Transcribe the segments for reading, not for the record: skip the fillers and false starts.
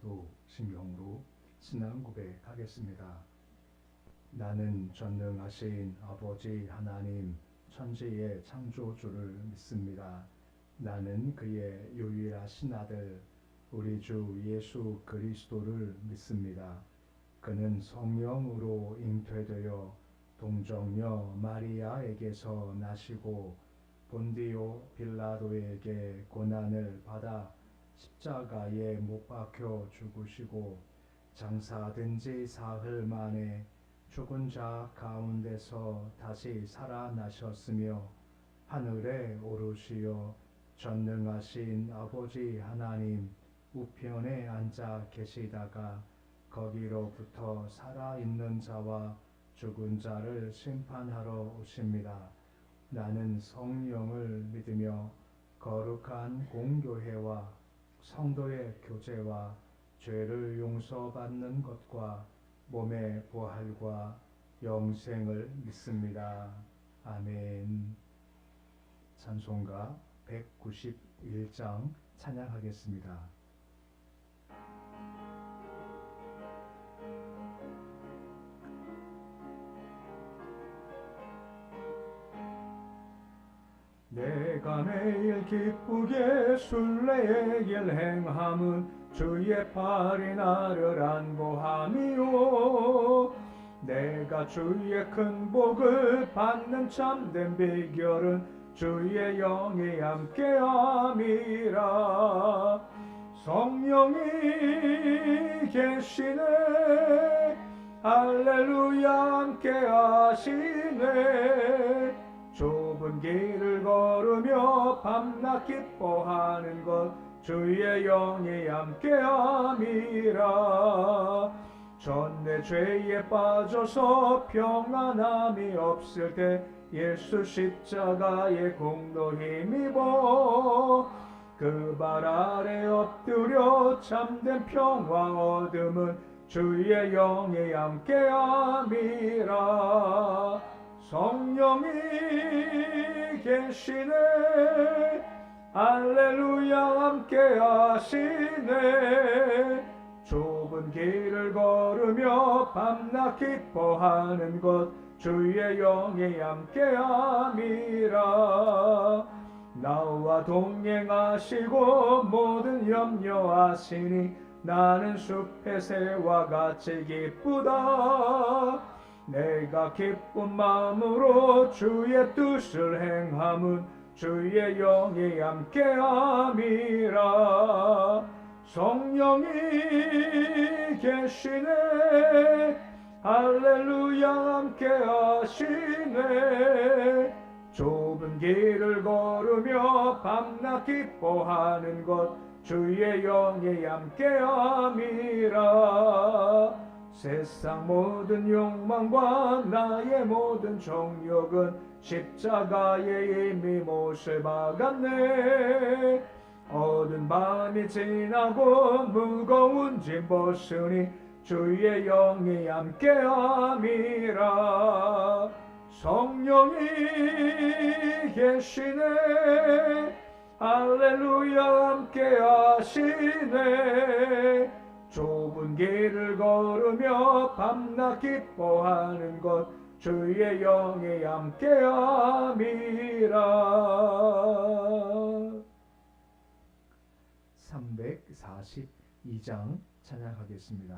사도신경으로 신앙 고백하겠습니다. 나는 전능하신 아버지 하나님 천지의 창조주를 믿습니다. 나는 그의 유일하신 아들 우리 주 예수 그리스도를 믿습니다. 그는 성령으로 잉태되어 동정녀 마리아에게서 나시고 본디오 빌라도에게 고난을 받아 십자가에 못 박혀 죽으시고 장사된 지 사흘 만에 죽은 자 가운데서 다시 살아나셨으며 하늘에 오르시어 전능하신 아버지 하나님 우편에 앉아 계시다가 거기로부터 살아있는 자와 죽은 자를 심판하러 오십니다. 나는 성령을 믿으며 거룩한 공교회와 성도의 교제와 죄를 용서받는 것과 몸의 부활과 영생을 믿습니다. 아멘. 찬송가 191장 찬양하겠습니다. 내가 매일 기쁘게 순례의 길 행함은 주의 팔이 나를 안보함이요 내가 주의 큰 복을 받는 참된 비결은 주의 영이 함께함이라. 성령이 계시네 할렐루야 함께하시네. 좁은 길을 걸으며 밤낮 기뻐하는 것 주의 영이 함께함이라. 전내 죄에 빠져서 평안함이 없을 때 예수 십자가의 공로 힘입어 그 발 아래 엎드려 참된 평화 얻음은 주의 영이 함께함이라. 성령이 계시네 할렐루야 함께하시네. 좁은 길을 걸으며 밤낮 기뻐하는 것 주의 영이 함께함이라. 나와 동행하시고 모든 염려하시니 나는 숲의 새와 같이 기쁘다. 내가 기쁜 마음으로 주의 뜻을 행함은 주의 영이 함께함이라. 성령이 계시네 할렐루야 함께하시네. 좁은 길을 걸으며 밤낮 기뻐하는 것 주의 영이 함께함이라. 세상 모든 욕망과 나의 모든 정욕은 십자가에 이미 못을 박았네. 어두운 밤이 지나고 무거운 짐 벗으니 주의 영이 함께함이라. 성령이 계시네 할렐루야 함께하시네. 좁은 길을 걸으며 밤낮 기뻐하는 것 주의 영이 함께함이라. 342장 찬양하겠습니다.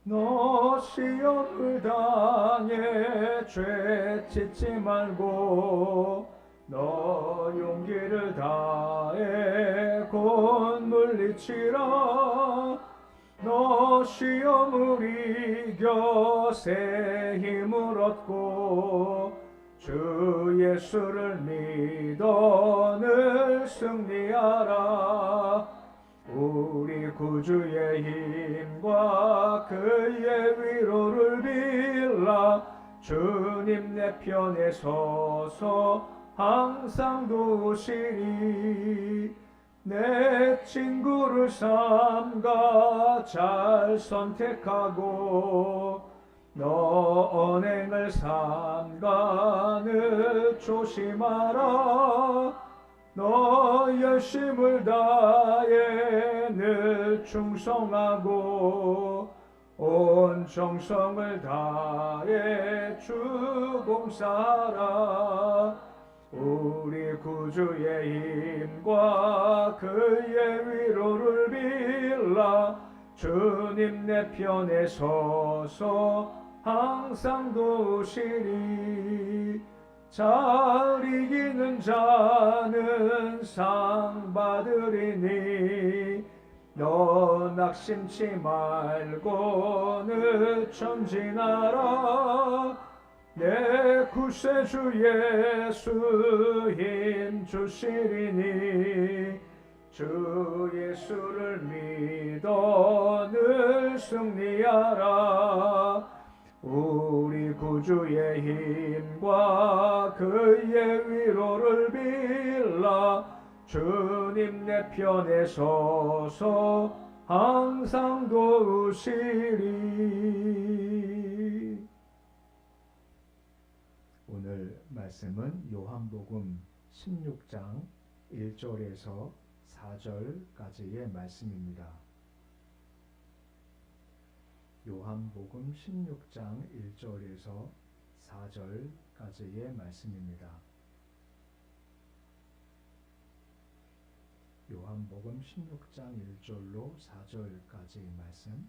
너 시험을 당해 죄 짓지 말고 너 용기를 다해 곧 물리치라. 너 시험을 이겨 새 힘을 얻고 주 예수를 믿어 늘 승리하라. 우리 구주의 힘과 그의 위로를 빌라. 주님 내 편에 서서 항상 도우시리. 내 친구를 삼가 잘 선택하고 너 언행을 삼가 늘 조심하라. 너 열심을 다해 늘 충성하고 온 정성을 다해 주 봉사하라. 우리 구주의 힘과 그의 위로를 빌라. 주님 내 편에 서서 항상 도우시리. 잘 이기는 자는 상 받으리니 너 낙심치 말고 늘 전진하라. 내 구세주 예수 힘 주시리니 주 예수를 믿어 늘 승리하라. 우리 구주의 힘과 그의 위로를 빌라. 주님 내 편에 서서 항상 도우시리. 오늘 말씀은 요한복음 16장 1절에서 4절까지의 말씀입니다. 요한복음 16장 1절에서 4절까지의 말씀입니다. 요한복음 16장 1절로 4절까지의 말씀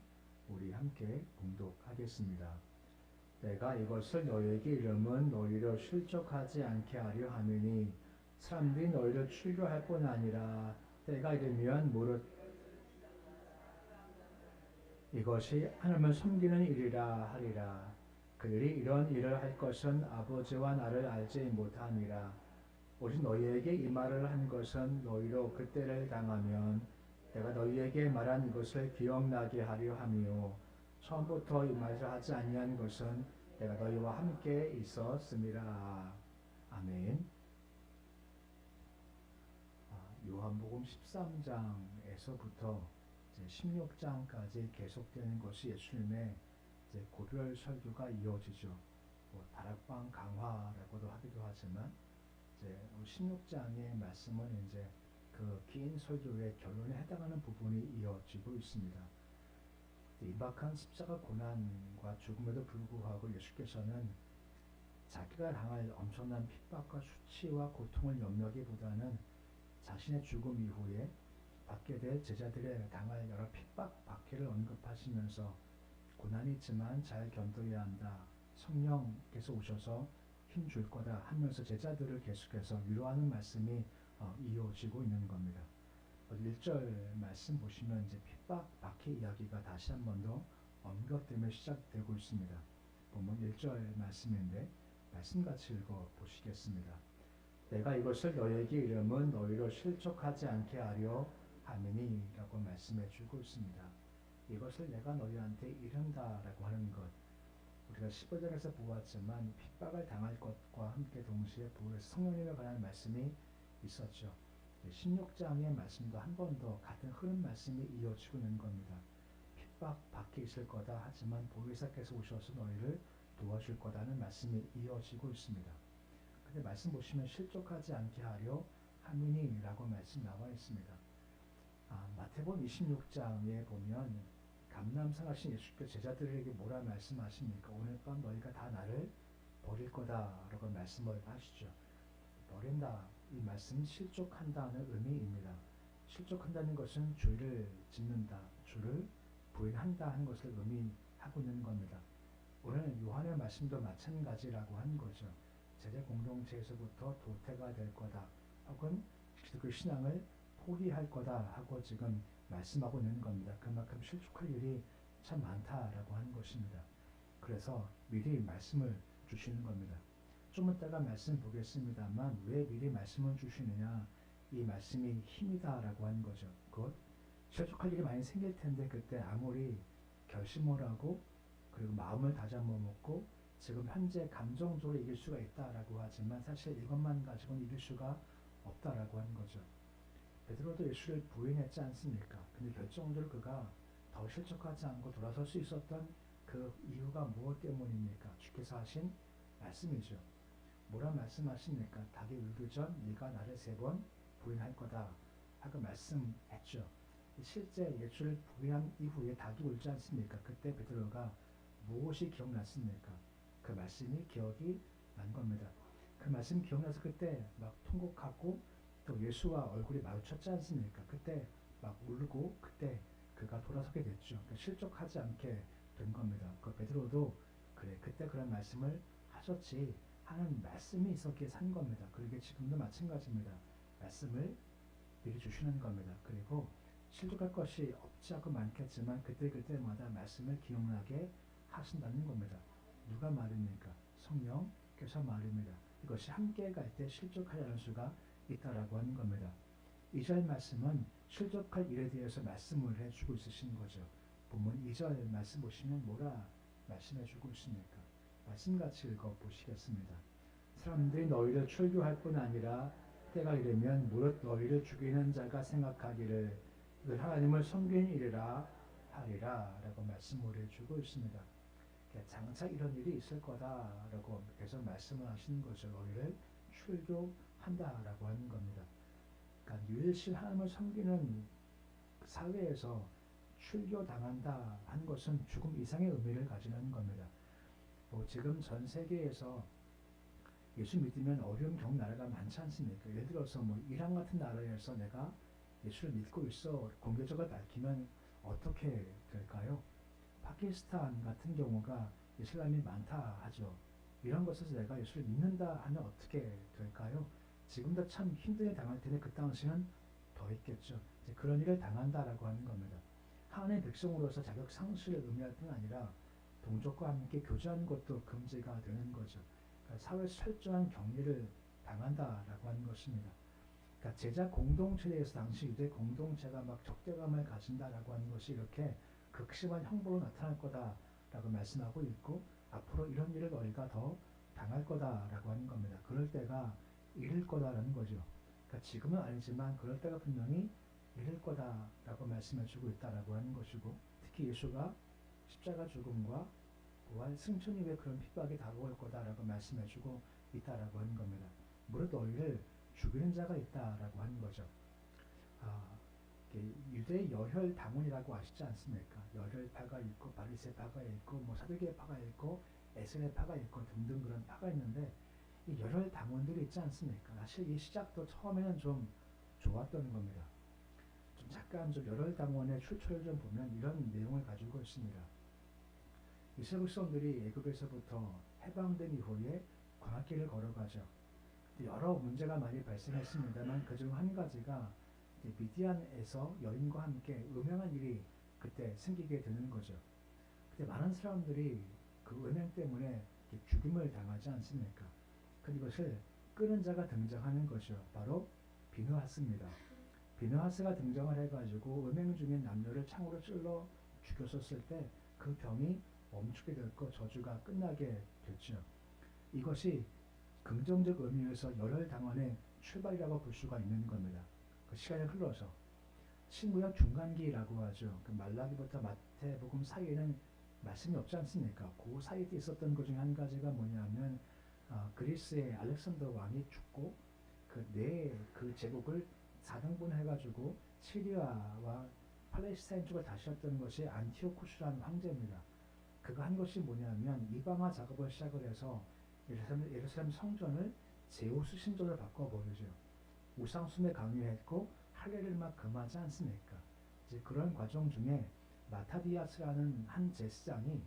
우리 함께 봉독하겠습니다. 내가 이것을 너희에게 이름은 너희를 실족하지 않게 하려 함이니 사람들이 너희를 추리할 뿐 아니라 때가 이르면 무릇 이것이 하나님을 섬기는 일이라 하리라. 그들이 이런 일을 할 것은 아버지와 나를 알지 못함이라. 오직 너희에게 이 말을 한 것은 너희로 그때를 당하면 내가 너희에게 말한 것을 기억나게 하려 함이요 처음부터 이 말을 하지 아니한 것은 내가 너희와 함께 있었음이라. 아멘. 요한복음 13장에서부터 16장까지 계속되는 것이 예수님의 고별 설교가 이어지죠. 다락방 강화라고도 하기도 하지만 16장의 말씀은 이제 그 긴 설교의 결론에 해당하는 부분이 이어지고 있습니다. 임박한 십자가 고난과 죽음에도 불구하고 예수께서는 자기가 당할 엄청난 핍박과 수치와 고통을 염려하기보다는 자신의 죽음 이후에 받게 될 제자들의 당할 여러 핍박, 박해를 언급하시면서 고난이 있지만 잘 견뎌야 한다. 성령께서 오셔서 힘줄 거다 하면서 제자들을 계속해서 위로하는 말씀이 이어지고 있는 겁니다. 1절 말씀 보시면 이제 핍박, 박해 이야기가 다시 한 번 더 언급되며 시작되고 있습니다. 보면 1절 말씀인데 말씀 같이 읽어 보시겠습니다. 내가 이것을 너희에게 이름은 너희로 실족하지 않게 하려 함이니 라고 말씀해 주고 있습니다. 이것을 내가 너희한테 이른다라고 하는 것, 우리가 15절에서 보았지만 핍박을 당할 것과 함께 동시에 성령님에 관한 말씀이 있었죠. 16장의 말씀도 한 번 더 같은 흐름 말씀이 이어지고 있는 겁니다. 핍박 박해 있을 거다 하지만 보혜사께서 오셔서 너희를 도와줄 거다는 말씀이 이어지고 있습니다. 근데 말씀 보시면 실족하지 않게 하려 함이니라고 말씀 나와 있습니다. 마태복음 26장에 보면 감람산 하신 예수께서 제자들에게 뭐라 말씀하십니까? 오늘 밤 너희가 다 나를 버릴 거다라고 말씀을 하시죠. 버린다, 이 말씀은 실족한다는 의미입니다. 실족한다는 것은 죄를 짓는다, 주를 부인한다 하는 것을 의미하고 있는 겁니다. 오늘 요한의 말씀도 마찬가지라고 하는 거죠. 제자 공동체에서부터 도태가 될 거다, 혹은 그 신앙을 포기할 거다 하고 지금 말씀하고 있는 겁니다. 그만큼 실족할 일이 참 많다라고 하는 것입니다. 그래서 미리 말씀을 주시는 겁니다. 좀 이따가 말씀 보겠습니다만 왜 미리 말씀을 주시느냐, 이 말씀이 힘이다라고 하는 거죠. 곧 실족할 일이 많이 생길 텐데 그때 아무리 결심을 하고 그리고 마음을 다잡아먹고 지금 현재 감정적으로 이길 수가 있다라고 하지만 사실 이것만 가지고는 이길 수가 없다라고 하는 거죠. 베드로도 예수를 부인했지 않습니까? 근데 결정적으로 그가 더 실족하지 않고 돌아설 수 있었던 그 이유가 무엇 때문입니까? 주께서 하신 말씀이죠. 뭐라 말씀하십니까? 닭이 울기 전 네가 나를 3번 부인할 거다 하고 말씀했죠. 실제 예수를 부인한 이후에 닭이 울지 않습니까? 그때 베드로가 무엇이 기억났습니까? 그 말씀이 기억이 난 겁니다. 그 말씀 기억나서 그때 막 통곡하고 또 예수와 얼굴이 마주쳤지 않습니까? 그때 막 울고 그때 그가 돌아서게 됐죠. 그러니까 실족하지 않게 된 겁니다. 그 베드로도 그래 그때 그런 말씀을 하셨지 하는 말씀이 있었기에 산 겁니다. 그러게 지금도 마찬가지입니다. 말씀을 미리 주시는 겁니다. 그리고 실족할 것이 없지 않고 많겠지만 그때그때마다 말씀을 기억나게 하신다는 겁니다. 누가 말입니까? 성령께서 말입니다. 이것이 함께 갈 때 실족하지 않을 수가 있다라고 하는 겁니다. 2절 말씀은 실족할 일에 대해서 말씀을 해주고 있으신 거죠. 본문 2절 말씀 보시면 뭐라 말씀해주고 있습니까? 말씀같이 읽어보시겠습니다. 사람들이 너희를 출교할 뿐 아니라 때가 이르면 무릇 너희를 죽이는 자가 생각하기를 이건 하나님을 섬기는 일이라 하리라 라고 말씀을 해주고 있습니다. 장차 이런 일이 있을 거다라고 계속 말씀을 하시는 거죠. 너희를 출교한다라고 하는 겁니다. 그러니까 유일신 하나님을 섬기는 사회에서 출교당한다 하는 것은 죽음 이상의 의미를 가지는 겁니다. 지금 전 세계에서 예수 믿으면 어려움 겪는 나라가 많지 않습니까? 예를 들어서 이란 같은 나라에서 내가 예수를 믿고 있어 공개적으로 밝히면 어떻게 될까요? 파키스탄 같은 경우가 이슬람이 많다 하죠. 이런 것에서 내가 예수를 믿는다 하면 어떻게 될까요? 지금도 참 힘들게 당할 텐데 그 당시는 더 있겠죠. 그런 일을 당한다라고 하는 겁니다. 하나님의 백성으로서 자격 상실을 의미할 뿐 아니라 동족과 함께 교제하는 것도 금지가 되는 거죠. 그러니까 사회에서 철저한 격리를 당한다라고 하는 것입니다. 그러니까 제자 공동체에서 당시 유대 공동체가 막 적대감을 가진다라고 하는 것이 이렇게 극심한 형벌로 나타날 거다라고 말씀하고 있고 앞으로 이런 일을 너희가 더 당할 거다라고 하는 겁니다. 그럴 때가 이를 거다라는 거죠. 그러니까 지금은 아니지만 그럴 때가 분명히 이를 거다라고 말씀해주고 있다라고 하는 것이고 특히 예수가 십자가 죽음과 부활 승천 이후에 그런 핍박이 다가올 거다라고 말씀해주고 있다라고 하는 겁니다. 무릇 너희를 죽이는 자가 있다라고 하는 거죠. 유대 여혈 당원이라고 아시지 않습니까? 여혈파가 있고 바리새파가 있고 사두개파가 있고 에스겔파가 있고 등등 그런 파가 있는데 이 여혈 당원들이 있지 않습니까? 사실 이 시작도 처음에는 좀 좋았던 겁니다. 좀 잠깐 좀 여혈 당원의 출처를 좀 보면 이런 내용을 가지고 있습니다. 이스라엘 백성들이 애굽에서부터 해방된 이후에 광야길을 걸어가죠. 여러 문제가 많이 발생했습니다만 그중 한 가지가 미디안에서 여인과 함께 음행한 일이 그때 생기게 되는 거죠. 그때 많은 사람들이 그 음행 때문에 죽임을 당하지 않습니까? 이것을 끄는 자가 등장하는 것이요. 바로 비느하스입니다. 비느하스가 등장을 해가지고 음행 중인 남녀를 창으로 찔러 죽였었을 때 그 병이 멈추게 됐고 저주가 끝나게 됐죠. 이것이 긍정적 의미에서 열혈 당원의 출발이라고 볼 수가 있는 겁니다. 그 시간이 흘러서 신구약 중간기라고 하죠. 그 말라기부터 마태복음 사이에는 말씀이 없지 않습니까? 그 사이에 있었던 것 중에 한 가지가 뭐냐면 그리스의 알렉산더 왕이 죽고 그 제국을 4등분 해가지고 시리아와 팔레스타인 쪽을 다스렸던 것이 안티오쿠스라는 황제입니다. 그가 한 것이 뭐냐면 이방화 작업을 시작을 해서 예루살렘 성전을 제우스 신전으로 바꿔버리죠. 우상숭배 강요했고 할례를 막 금하지 않습니까? 이제 그런 과정 중에 마타디아스라는 한 제사장이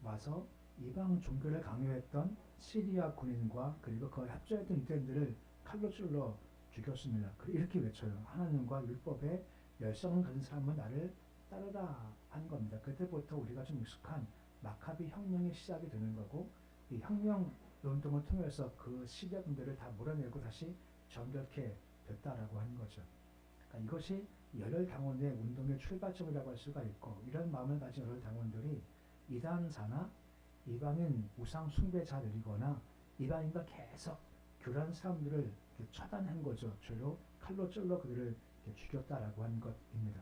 와서 이방 종교를 강요했던 시리아 군인과 그리고 그걸 합조했던 유대인들을 칼로 찔러 죽였습니다. 이렇게 외쳐요. 하나님과 율법에 열성을 가진 사람은 나를 따르라 한 겁니다. 그때부터 우리가 좀 익숙한 마카비 혁명이 시작이 되는 거고 이 혁명 운동을 통해서 그 시리아 군대를 다 몰아내고 다시 정결케 됐다라고 하는 거죠. 그러니까 이것이 열혈 당원의 운동의 출발점이라고 할 수가 있고 이런 마음을 가진 열혈 당원들이 이단자나 이방인 우상 숭배자들이거나 이방인과 계속 교류하는 사람들을 처단한 거죠. 죄로 칼로 찔러 그들을 죽였다라고 하는 것입니다.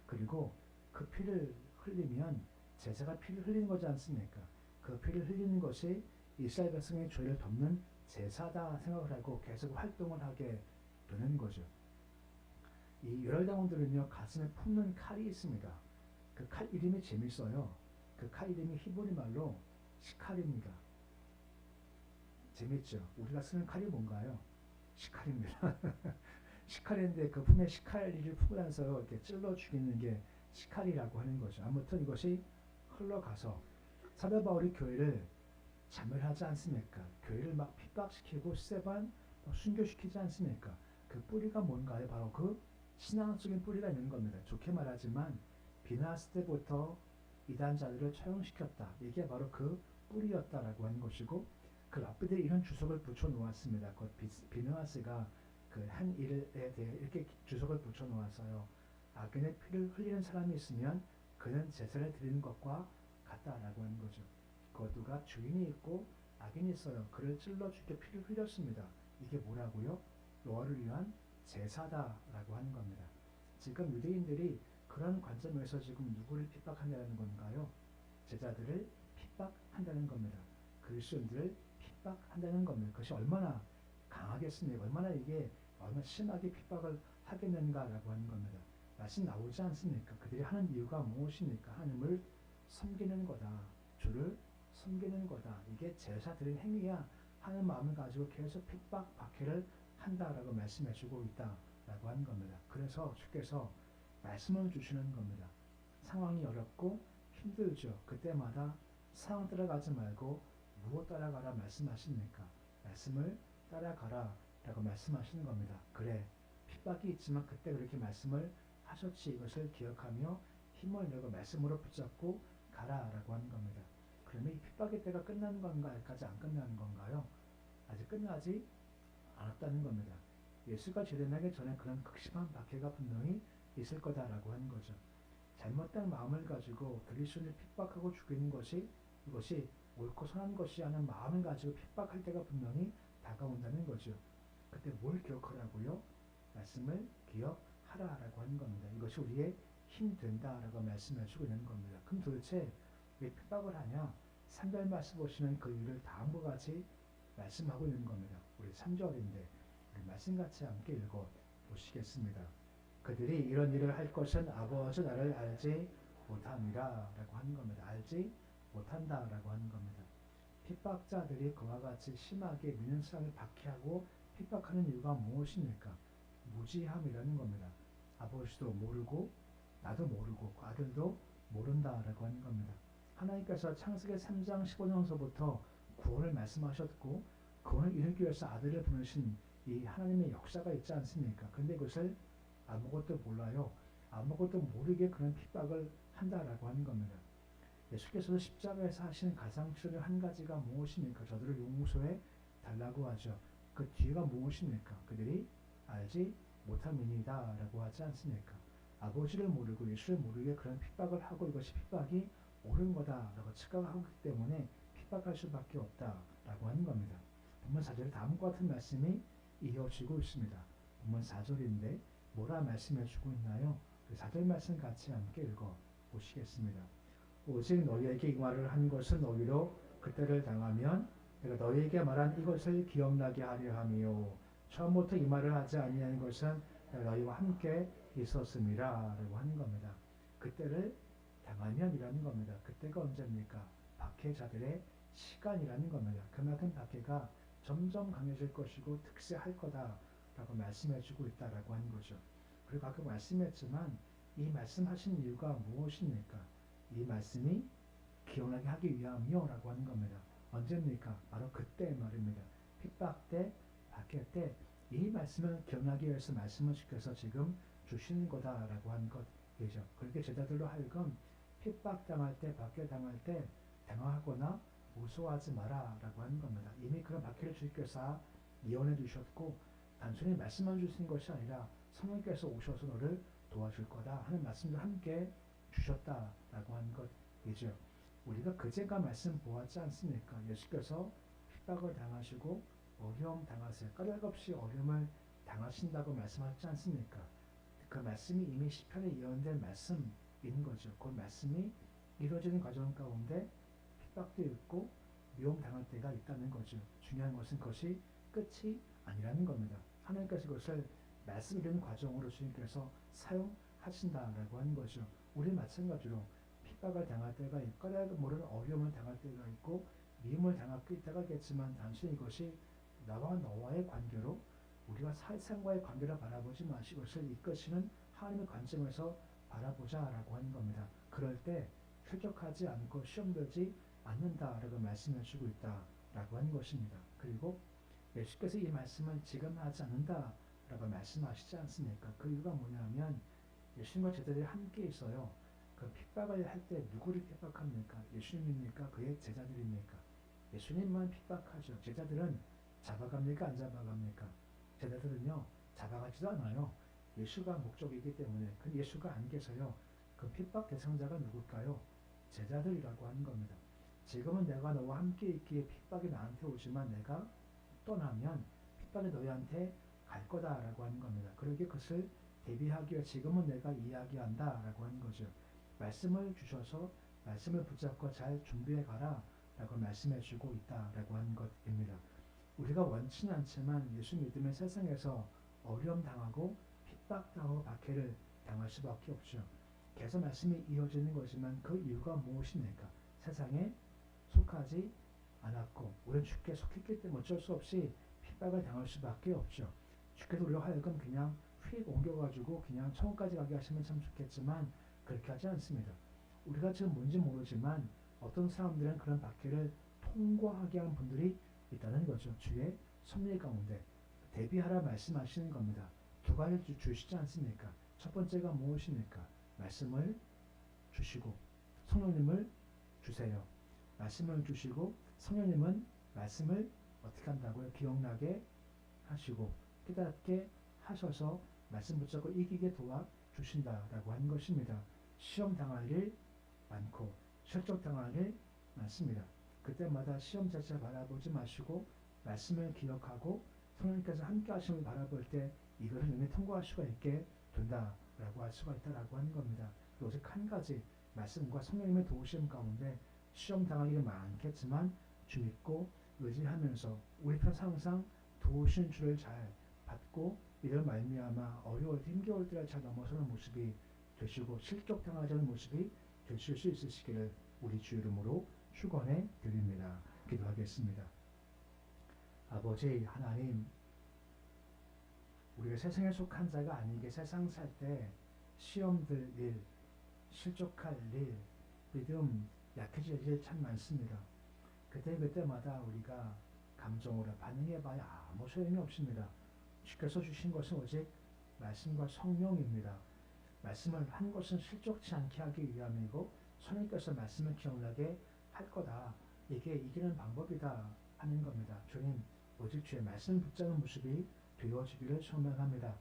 그리고 그 피를 흘리면 제사가 피를 흘리는 거지 않습니까? 그 피를 흘리는 것이 이스라엘 백성의 죄를 덮는 제사다 생각을 하고 계속 활동을 하게 되는 거죠. 이 열혈당원들은요, 가슴에 품는 칼이 있습니다. 그 칼 이름이 재밌어요. 그 칼 이름이 히브리 말로 시칼입니다. 재밌죠? 우리가 쓰는 칼이 뭔가요? 시칼입니다. 시칼인데 그 품에 시칼리를 품으면서 이렇게 찔러 죽이는 게 시칼이라고 하는 거죠. 아무튼 이것이 흘러가서 사도 바울이 교회를 자멸하지 않습니까? 교회를 막 핍박시키고 세반 순교시키지 않습니까? 그 뿌리가 뭔가요? 바로 그 신앙적인 뿌리가 있는 겁니다. 좋게 말하지만 비나스 때부터 이단자들을 처형시켰다. 이게 바로 그 뿌리였다라고 하는 것이고, 그 랍비들이 이런 주석을 붙여 놓았습니다. 그 비누아스가 그 한 일에 대해 이렇게 주석을 붙여 놓았어요. 악인의 피를 흘리는 사람이 있으면 그는 제사를 드리는 것과 같다라고 하는 거죠. 거두가 주인이 있고 악인이 있어요. 그를 찔러 죽게 피를 흘렸습니다. 이게 뭐라고요? 너를 위한 제사다라고 하는 겁니다. 지금 유대인들이 그런 관점에서 지금 누구를 핍박한다는 건가요? 제자들을 핍박한다는 겁니다. 그리스도인들을 핍박한다는 겁니다. 그것이 얼마나 강하겠습니까? 얼마나 이게 얼마나 심하게 핍박을 하겠는가라고 하는 겁니다. 말씀 나오지 않습니까? 그들이 하는 이유가 무엇입니까? 하나님을 섬기는 거다. 주를 섬기는 거다. 이게 제사 드린 행위야 하는 마음을 가지고 계속 핍박, 박해를 한다라고 말씀해 주고 있다라고 하는 겁니다. 그래서 주께서 말씀을 주시는 겁니다. 상황이 어렵고 힘들죠. 그때마다 상황 따라가지 말고 무엇 따라가라 말씀하십니까? 말씀을 따라가라 라고 말씀하시는 겁니다. 그래, 핍박이 있지만 그때 그렇게 말씀을 하셨지. 이것을 기억하며 힘을 내고 말씀으로 붙잡고 가라 라고 하는 겁니다. 그러면 이 핍박의 때가 끝나는 건가? 아직까지 안 끝나는 건가요? 아직 끝나지 않았다는 겁니다. 예수가 재림하기 전에 그런 극심한 박해가 분명히 있을 거다라고 하는 거죠. 잘못된 마음을 가지고 그리스도를 핍박하고 죽이는 것이 이것이 옳고 선한 것이 하는 마음을 가지고 핍박할 때가 분명히 다가온다는 거죠. 그때 뭘 기억하라고요? 말씀을 기억하라라고 하는 겁니다. 이것이 우리의 힘 된다라고 말씀해 주고 있는 겁니다. 그럼 도대체 왜 핍박을 하냐? 3절 말씀 보시면 그 이유를 다음과 같이 말씀하고 있는 겁니다. 우리 3절인데 우리 말씀 같이 함께 읽어 보시겠습니다. 그들이 이런 일을 할 것은 아버지 나를 알지 못함이라 라고 하는 겁니다. 알지 못한다라고 하는 겁니다. 핍박자들이 그와 같이 심하게 믿는 사람을 박해하고 핍박하는 이유가 무엇입니까? 무지함이라는 겁니다. 아버지도 모르고 나도 모르고 아들도 모른다라고 하는 겁니다. 하나님께서 창세기 3장 15절서부터 구원을 말씀하셨고 구원을 이루기 위해서 아들을 보내신 이 하나님의 역사가 있지 않습니까? 근데 그것을 아무것도 몰라요. 아무것도 모르게 그런 핍박을 한다라고 하는 겁니다. 예수께서도 십자가에서 하신 가상치료 한 가지가 무엇입니까? 저들을 용서해 달라고 하죠. 그 뒤가 무엇입니까? 그들이 알지 못함이니이다 라고 하지 않습니까? 아버지를 모르고 예수를 모르게 그런 핍박을 하고 이것이 핍박이 옳은 거다라고 착각하기 때문에 핍박할 수밖에 없다라고 하는 겁니다. 본문 4절에 다음과 같은 말씀이 이어지고 있습니다. 본문 4절인데 뭐라 말씀해 주고 있나요? 그 4절 말씀 같이 함께 읽어 보시겠습니다. 오직 너희에게 이 말을 한 것은 너희로 그때를 당하면 내가 너희에게 말한 이것을 기억나게 하려 함이요 처음부터 이 말을 하지 아니하는 것은 내가 너희와 함께 있었음이라 라고 하는 겁니다. 그때를 당하면이라는 겁니다. 그때가 언제입니까? 박해자들의 시간이라는 겁니다. 그만큼 박해가 점점 강해질 것이고 특세할 거다라고 말씀해주고 있다라고 하는 거죠. 그리고 아까 말씀했지만 이 말씀하신 이유가 무엇입니까? 이 말씀이 기억나게 하기 위함이요 라고 하는 겁니다. 언제입니까? 바로 그때 말입니다. 핍박 때, 박해 때 이 말씀을 기억나기 위해서 말씀을 시켜서 지금 주시는 거다라고 하는 것이죠. 그렇게 제자들로 하여금 핍박당할 때, 박해당할 때 당황하거나 무서워하지 마라 라고 하는 겁니다. 이미 그런 박해를 주님께서 예언해 주셨고 단순히 말씀만 주신 것이 아니라 성령께서 오셔서 너를 도와줄 거다 하는 말씀도 함께 주셨다라고 하는 것이죠. 우리가 그제가 말씀 보았지 않습니까? 예수께서 핍박을 당하시고 어려움 당하세요. 까닭없이 어려움을 당하신다고 말씀하지 않습니까? 그 말씀이 이미 시편에 예언된 말씀인 거죠. 그 말씀이 이루어지는 과정 가운데 핍박도 있고 미움 당할 때가 있다는 거죠. 중요한 것은 그것이 끝이 아니라는 겁니다. 하나님께서 그것을 말씀 이루는 과정으로 주님께서 사용하신다라고 하는 거죠. 우리 마찬가지로 핍박을 당할 때가 있고 까닭 모르는 어려움을 당할 때가 있고 미움을 당할 때가 있겠지만 단순히 이것이 나와 너와의 관계로 우리가 세상과의 관계를 바라보지 마시고 그것을 이끄시는 하나님의 관점에서 바라보자라고 하는 겁니다. 그럴 때 출적하지 않고 시험되지 않는다라고 말씀해 주고 있다라고 하는 것입니다. 그리고 예수께서 이 말씀을 지금 하지 않는다라고 말씀하시지 않습니까? 그 이유가 뭐냐면 예수님과 제자들이 함께 있어요. 그 핍박을 할 때 누구를 핍박합니까? 예수님입니까? 그의 제자들입니까? 예수님만 핍박하죠. 제자들은 잡아갑니까? 안 잡아갑니까? 제자들은요, 잡아가지도 않아요. 예수가 목적이기 때문에. 근데 예수가 안 계세요. 그 핍박 대상자가 누굴까요? 제자들이라고 하는 겁니다. 지금은 내가 너와 함께 있기에 핍박이 나한테 오지만 내가 떠나면 핍박이 너희한테 갈 거다라고 하는 겁니다. 그러기에 그것을 대비하기 위해 지금은 내가 이야기한다라고 하는 거죠. 말씀을 주셔서 말씀을 붙잡고 잘 준비해 가라 라고 말씀해 주고 있다라고 하는 것입니다. 우리가 원치는 않지만 예수 믿으면 세상에서 어려움 당하고 핍박당하고 박해를 당할 수밖에 없죠. 계속 말씀이 이어지는 거지만 그 이유가 무엇입니까? 세상에 속하지 않았고 우리는 주께 속했기 때문에 어쩔 수 없이 핍박을 당할 수밖에 없죠. 주께서 우리로 하여금 그냥 휙 옮겨가지고 그냥 천국까지 가게 하시면 참 좋겠지만 그렇게 하지 않습니다. 우리가 지금 뭔지 모르지만 어떤 사람들은 그런 박해를 통과하게 한 분들이 있다는 거죠. 주의 섭리 가운데 대비하라 말씀하시는 겁니다. 두 가지 주시지 않습니까? 첫 번째가 무엇입니까? 말씀을 주시고 성령님을 주세요. 말씀을 주시고 성령님은 말씀을 어떻게 한다고요? 기억나게 하시고 깨닫게 하셔서 말씀 붙잡고 이기게 도와주신다라고 하는 것입니다. 시험 당할 일 많고 실족 당할 일 많습니다. 그때마다 시험 자체를 바라보지 마시고 말씀을 기억하고 성령님께서 함께 하심을 바라볼 때 이것을 능히 통과할 수가 있게 된다라고 할 수가 있다라고 하는 겁니다. 오직 한 가지 말씀과 성령님의 도우심 가운데 시험 당할 일이 많겠지만 주 믿고 의지하면서 우리 편 항상 도우신 주를 잘 받고 이를 말미암아 어려울 때 힘겨울 때를 잘 넘어서는 모습이 되시고 실족당하지 않은 모습이 되실 수 있으시기를 우리 주 이름으로 축원해 드립니다. 기도하겠습니다. 아버지 하나님, 우리가 세상에 속한 자가 아니게 세상 살 때 시험들 일, 실족할 일, 믿음 약해질 일 참 많습니다. 그때마다 우리가 감정으로 반응해봐야 아무 소용이 없습니다. 주께서 주신 것은 오직 말씀과 성령입니다. 말씀을 한 것은 실족치 않게 하기 위함이고 성령께서 말씀을 기억나게 할 거다. 이게 이기는 방법이다 하는 겁니다. 주님, 오직 주의 말씀 붙잡는 모습이 되어지기를 소망합니다.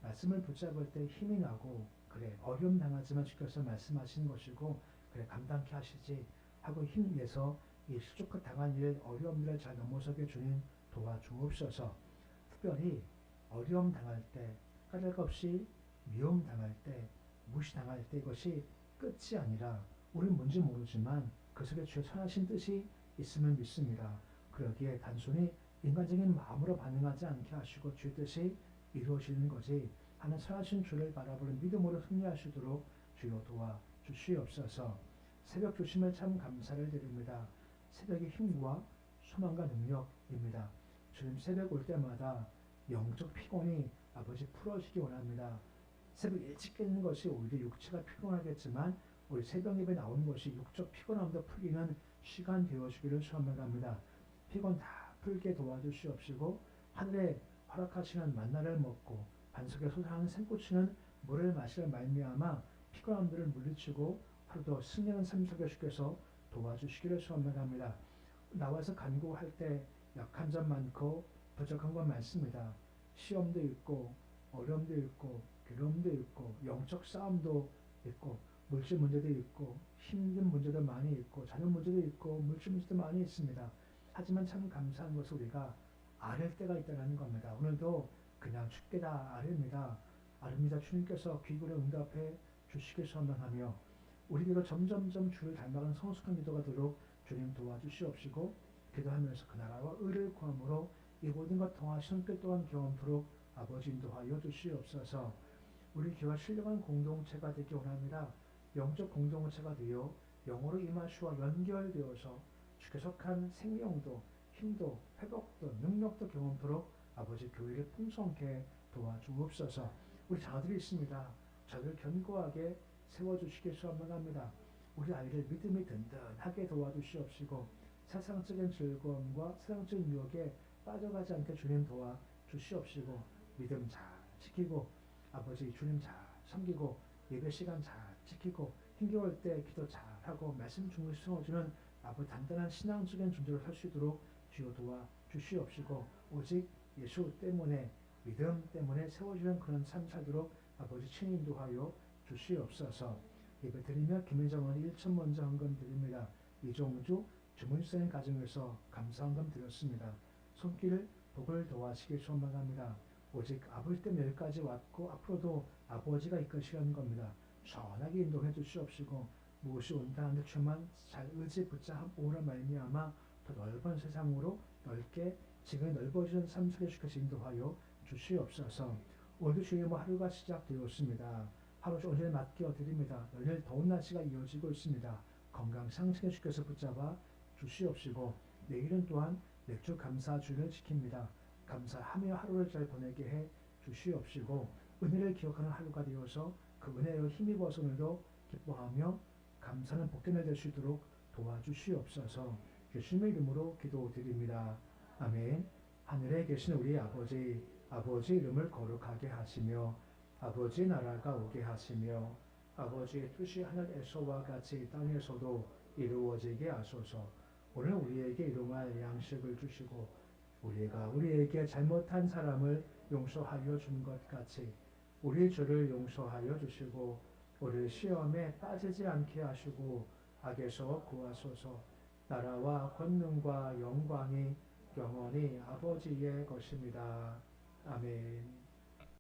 말씀을 붙잡을 때 힘이 나고 그래 어려움 당하지만 주께서 말씀하시는 것이고 그래 감당케 하시지 하고 힘내서 이 실족과 당한 일 어려움들을 잘 넘어서게 주님 도와주옵소서. 특별히 어려움 당할 때 까닭 없이 미움 당할 때 무시당할 때 이것이 끝이 아니라 우리는 뭔지 모르지만 그 속에 주의 선하신 뜻이 있음을 믿습니다. 그러기에 단순히 인간적인 마음으로 반응하지 않게 하시고 주의 뜻이 이루어지는 것이 하는 선하신 주를 바라보는 믿음으로 승리하시도록 주여 도와주시옵소서. 새벽 주심을 참 감사를 드립니다. 새벽의 힘과 소망과 능력입니다. 주님 새벽 올 때마다 영적 피곤이 아버지 풀어지기 원합니다. 새벽 일찍 깨는 것이 오히려 육체가 피곤하겠지만 우리 새벽 예배 나오는 것이 육적 피곤함도 풀리는 시간 되어주기를 소원합니다. 피곤 다 풀게 도와주시옵시고 하늘에 허락하시는 만나를 먹고 반석에 솟아나는 샘꽃치는 물을 마시는 말미암아 피곤함들을 물리치고 하루도 승리하는 삶 속에 주께서 도와주시기를 소원합니다. 나와서 간구할 때 약한 점 많고 부족한 건 많습니다. 시험도 있고 어려움도 있고 괴로움도 있고 영적 싸움도 있고 물질 문제도 있고 힘든 문제도 많이 있고 자녀 문제도 있고 물질 문제도 많이 있습니다. 하지만 참 감사한 것은 우리가 아랠 때가 있다는 겁니다. 오늘도 그냥 죽게다 아뢰입니다. 아릅니다. 주님께서 귀고로 응답해 주시길 소망하며 우리들도 점점점 주를 닮아가는 성숙한 기도가 되도록 주님 도와주시옵시고 기도하면서 그 나라와 의를 구함으로 이 모든 것 통하신 그 또한 경험토록 아버지 인도하여 주시옵소서. 우리 교회와 신령한 공동체가 되기 원합니다. 영적 공동체가 되어 영으로 임하시와 연결되어서 계속한 생명도 힘도 회복도 능력도 경험토록 아버지 교회를 풍성케 도와주옵소서. 우리 자녀들이 있습니다. 저들 견고하게 세워주시길 소원합니다. 우리 아이를 믿음이 든든하게 도와주시옵시고 세상적인 즐거움과 세상적인 유혹에 빠져가지 않게 주님 도와주시옵시고 믿음 잘 지키고 아버지 주님 잘 섬기고 예배 시간 잘 지키고 힘겨울 때 기도 잘하고 말씀 중을 세워주는 아버지 단단한 신앙적인 존재로 살 수 있도록 주여 도와주시옵시고 오직 예수 때문에 믿음 때문에 세워주는 그런 삶 살도록 아버지 친히 인도하여 주시옵소서. 예배 드리며 김혜정은 1천 먼저 헌금 드립니다. 이종주 주문수생 가정에서 감사 헌금 드렸습니다. 손길 복을 도와시길 소망합니다. 오직 아버지 때문에 여기까지 왔고 앞으로도 아버지가 이끄시는 겁니다. 선하게 인도해 주시옵시고 무엇이 온다는데 주만 잘 의지 붙잡오라 말미암아 더 넓은 세상으로 넓게 지금 넓어지는 삶 속에 주께서 인도하여 주시옵소서. 오늘도 주의 하루가 시작되었습니다. 하루 온전히 맡겨드립니다. 오늘 더운 날씨가 이어지고 있습니다. 건강 상승에 주께서 붙잡아 주시옵시고 내일은 또한 맥주 감사주를 지킵니다. 감사하며 하루를 잘 보내게 해 주시옵시고 은혜를 기억하는 하루가 되어서 그 은혜로 힘입어서 오늘도 기뻐하며 감사는 복된을 될 수 있도록 도와주시옵소서. 예수님의 이름으로 기도드립니다. 아멘. 하늘에 계신 우리 아버지 이름을 거룩하게 하시며 아버지 나라가 오게 하시며 아버지의 뜻이 하늘에서와 같이 땅에서도 이루어지게 하소서. 오늘 우리에게 일용할 양식을 주시고 우리가 우리에게 잘못한 사람을 용서하여 준 것 같이 우리 죄를 용서하여 주시고 우리 시험에 빠지지 않게 하시고 악에서 구하소서. 나라와 권능과 영광이 영원히 아버지의 것입니다. 아멘.